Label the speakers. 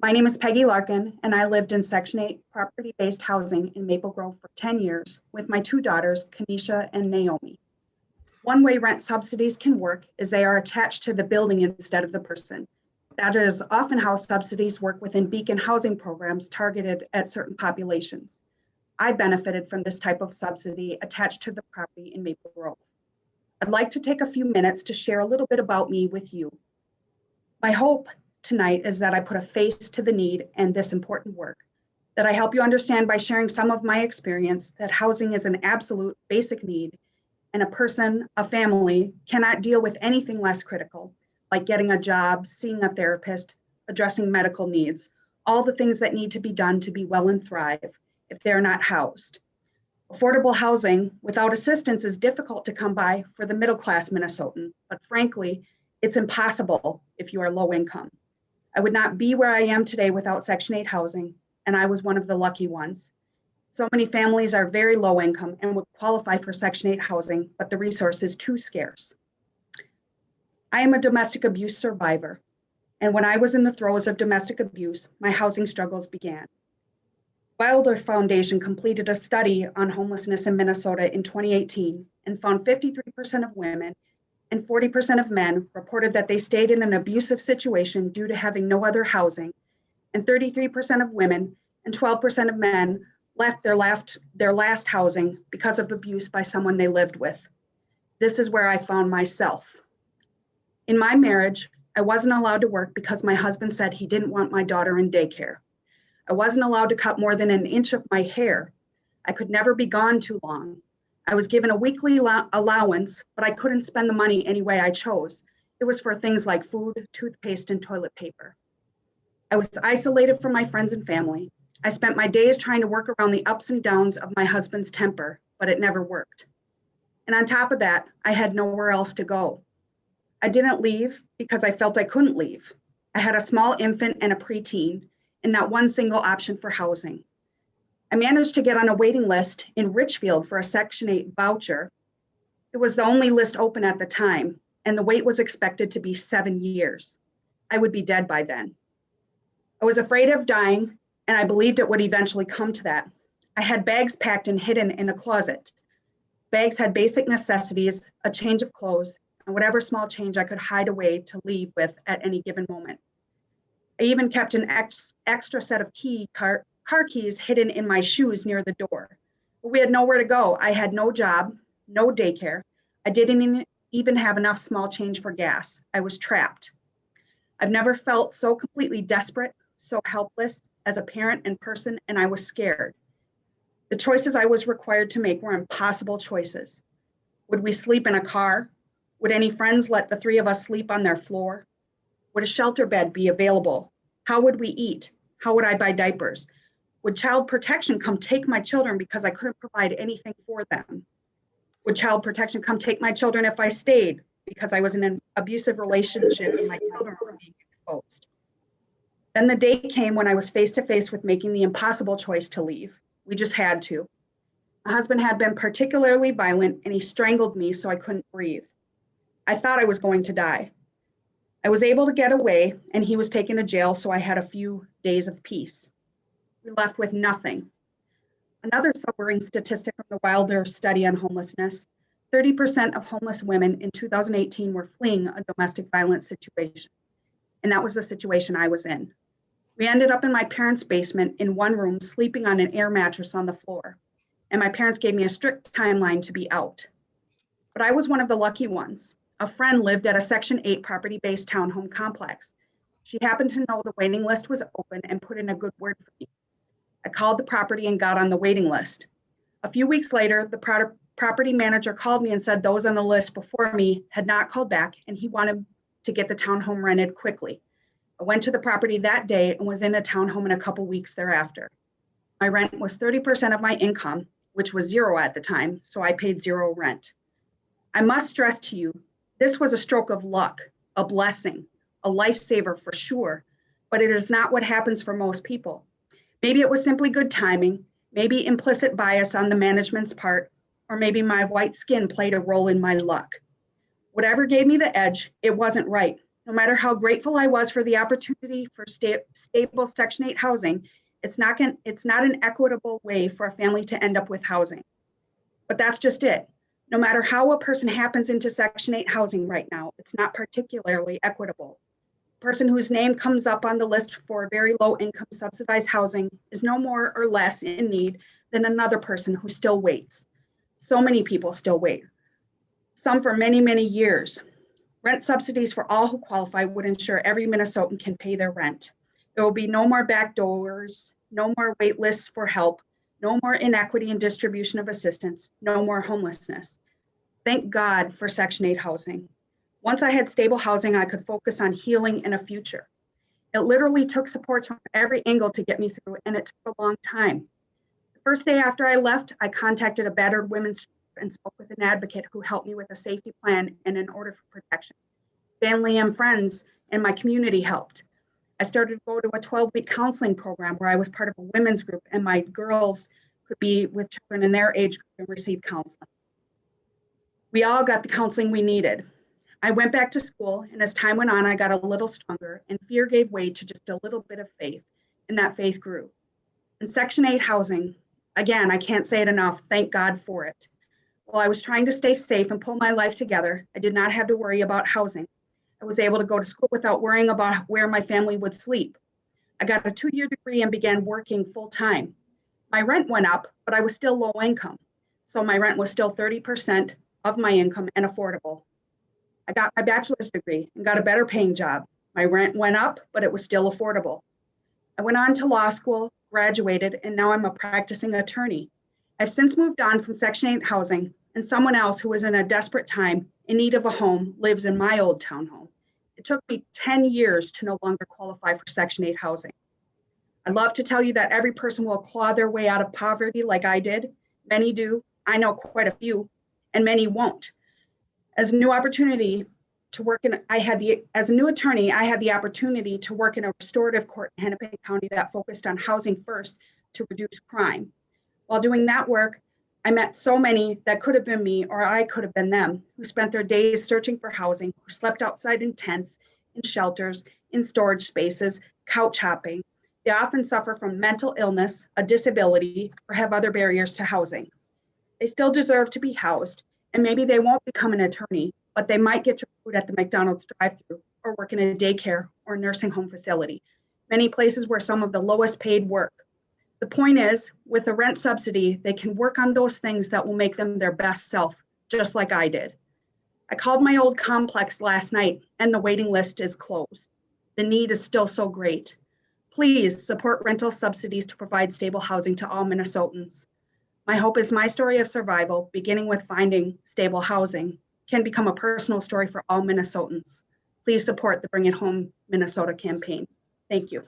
Speaker 1: My name is Peggy Larkin, and I lived in Section 8 property-based housing in Maple Grove for 10 years with my two daughters, Kanisha and Naomi. One way rent subsidies can work is they are attached to the building instead of the person. That is often how subsidies work within beacon housing programs targeted at certain populations. I benefited from this type of subsidy attached to the property in Maple Grove. I'd like to take a few minutes to share a little bit about me with you. My hope tonight is that I put a face to the need and this important work, that I help you understand by sharing some of my experience that housing is an absolute basic need and a person, a family, cannot deal with anything less critical, like getting a job, seeing a therapist, addressing medical needs, all the things that need to be done to be well and thrive if they're not housed. Affordable housing without assistance is difficult to come by for the middle-class Minnesotan, but frankly, it's impossible if you are low income. I would not be where I am today without Section 8 housing, and I was one of the lucky ones. So many families are very low income and would qualify for Section 8 housing, but the resource is too scarce. I am a domestic abuse survivor, and when I was in the throes of domestic abuse, my housing struggles began. Wilder Foundation completed a study on homelessness in Minnesota in 2018 and found 53% of women and 40% of men reported that they stayed in an abusive situation due to having no other housing, and 33% of women and 12% of men left their last housing because of abuse by someone they lived with. This is where I found myself. In my marriage, I wasn't allowed to work because my husband said he didn't want my daughter in daycare. I wasn't allowed to cut more than an inch of my hair. I could never be gone too long. I was given a weekly allowance, but I couldn't spend the money any way I chose. It was for things like food, toothpaste, and toilet paper. I was isolated from my friends and family. I spent my days trying to work around the ups and downs of my husband's temper, but it never worked. And on top of that, I had nowhere else to go. I didn't leave because I felt I couldn't leave. I had a small infant and a preteen, and not one single option for housing. I managed to get on a waiting list in Richfield for a Section 8 voucher. It was the only list open at the time, and the wait was expected to be 7 years. I would be dead by then. I was afraid of dying, and I believed it would eventually come to that. I had bags packed and hidden in a closet. Bags had basic necessities, a change of clothes, and whatever small change I could hide away to leave with at any given moment. I even kept an extra set of car keys hidden in my shoes near the door. But we had nowhere to go. I had no job, no daycare. I didn't even have enough small change for gas. I was trapped. I've never felt so completely desperate, so helpless as a parent and person, and I was scared. The choices I was required to make were impossible choices. Would we sleep in a car? Would any friends let the three of us sleep on their floor? Would a shelter bed be available? How would we eat? How would I buy diapers? Would Child Protection come take my children because I couldn't provide anything for them? Would Child Protection come take my children if I stayed because I was in an abusive relationship and my children were being exposed? Then the day came when I was face to face with making the impossible choice to leave. We just had to. My husband had been particularly violent and he strangled me so I couldn't breathe. I thought I was going to die. I was able to get away and he was taken to jail, so I had a few days of peace. We left with nothing. Another sobering statistic from the Wilder study on homelessness, 30% of homeless women in 2018 were fleeing a domestic violence situation. And that was the situation I was in. We ended up in my parents' basement in one room, sleeping on an air mattress on the floor. And my parents gave me a strict timeline to be out. But I was one of the lucky ones. A friend lived at a Section 8 property-based townhome complex. She happened to know the waiting list was open and put in a good word for me. I called the property and got on the waiting list. A few weeks later, the property manager called me and said those on the list before me had not called back and he wanted to get the townhome rented quickly. I went to the property that day and was in a townhome in a couple weeks thereafter. My rent was 30% of my income, which was zero at the time, so I paid zero rent. I must stress to you, this was a stroke of luck, a blessing, a lifesaver for sure, but it is not what happens for most people. Maybe it was simply good timing, maybe implicit bias on the management's part, or maybe my white skin played a role in my luck. Whatever gave me the edge, it wasn't right, No matter how grateful I was for the opportunity for stable Section 8 housing, it's not an equitable way for a family to end up with housing. But that's just it. No matter how a person happens into Section 8 housing right now, it's not particularly equitable. A person whose name comes up on the list for very low income subsidized housing is no more or less in need than another person who still waits. So many people still wait, some for many, many years. Rent subsidies for all who qualify would ensure every Minnesotan can pay their rent. There will be no more backdoors, no more wait lists for help, no more inequity in distribution of assistance, no more homelessness. Thank God for Section 8 housing. Once I had stable housing, I could focus on healing and a future. It literally took supports from every angle to get me through, and it took a long time. The first day after I left, I contacted a battered women's and spoke with an advocate who helped me with a safety plan and an order for protection. Family and friends and my community helped. I started to go to a 12-week counseling program where I was part of a women's group and my girls could be with children in their age group and receive counseling. We all got the counseling we needed. I went back to school, and as time went on, I got a little stronger and fear gave way to just a little bit of faith, and that faith grew. In Section 8 housing, again, I can't say it enough, thank God for it. While I was trying to stay safe and pull my life together, I did not have to worry about housing. I was able to go to school without worrying about where my family would sleep. I got a 2-year degree and began working full time. My rent went up, but I was still low income. So my rent was still 30% of my income and affordable. I got my bachelor's degree and got a better paying job. My rent went up, but it was still affordable. I went on to law school, graduated, and now I'm a practicing attorney. I've since moved on from Section 8 housing, and someone else who was in a desperate time in need of a home lives in my old townhome. It took me 10 years to no longer qualify for Section 8 housing. I'd love to tell you that every person will claw their way out of poverty like I did. Many do. I know quite a few, and many won't. As a new attorney, I had the opportunity to work in a restorative court in Hennepin County that focused on housing first to reduce crime. While doing that work, I met so many that could have been me, or I could have been them, who spent their days searching for housing, who slept outside in tents, in shelters, in storage spaces, couch hopping. They often suffer from mental illness, a disability, or have other barriers to housing. They still deserve to be housed, and maybe they won't become an attorney, but they might get your food at the McDonald's drive-thru or work in a daycare or nursing home facility, many places where some of the lowest paid work. The point is, with a rent subsidy, they can work on those things that will make them their best self, just like I did. I called my old complex last night, and the waiting list is closed. The need is still so great. Please support rental subsidies to provide stable housing to all Minnesotans. My hope is my story of survival, beginning with finding stable housing, can become a personal story for all Minnesotans. Please support the Bring It Home Minnesota campaign. Thank you.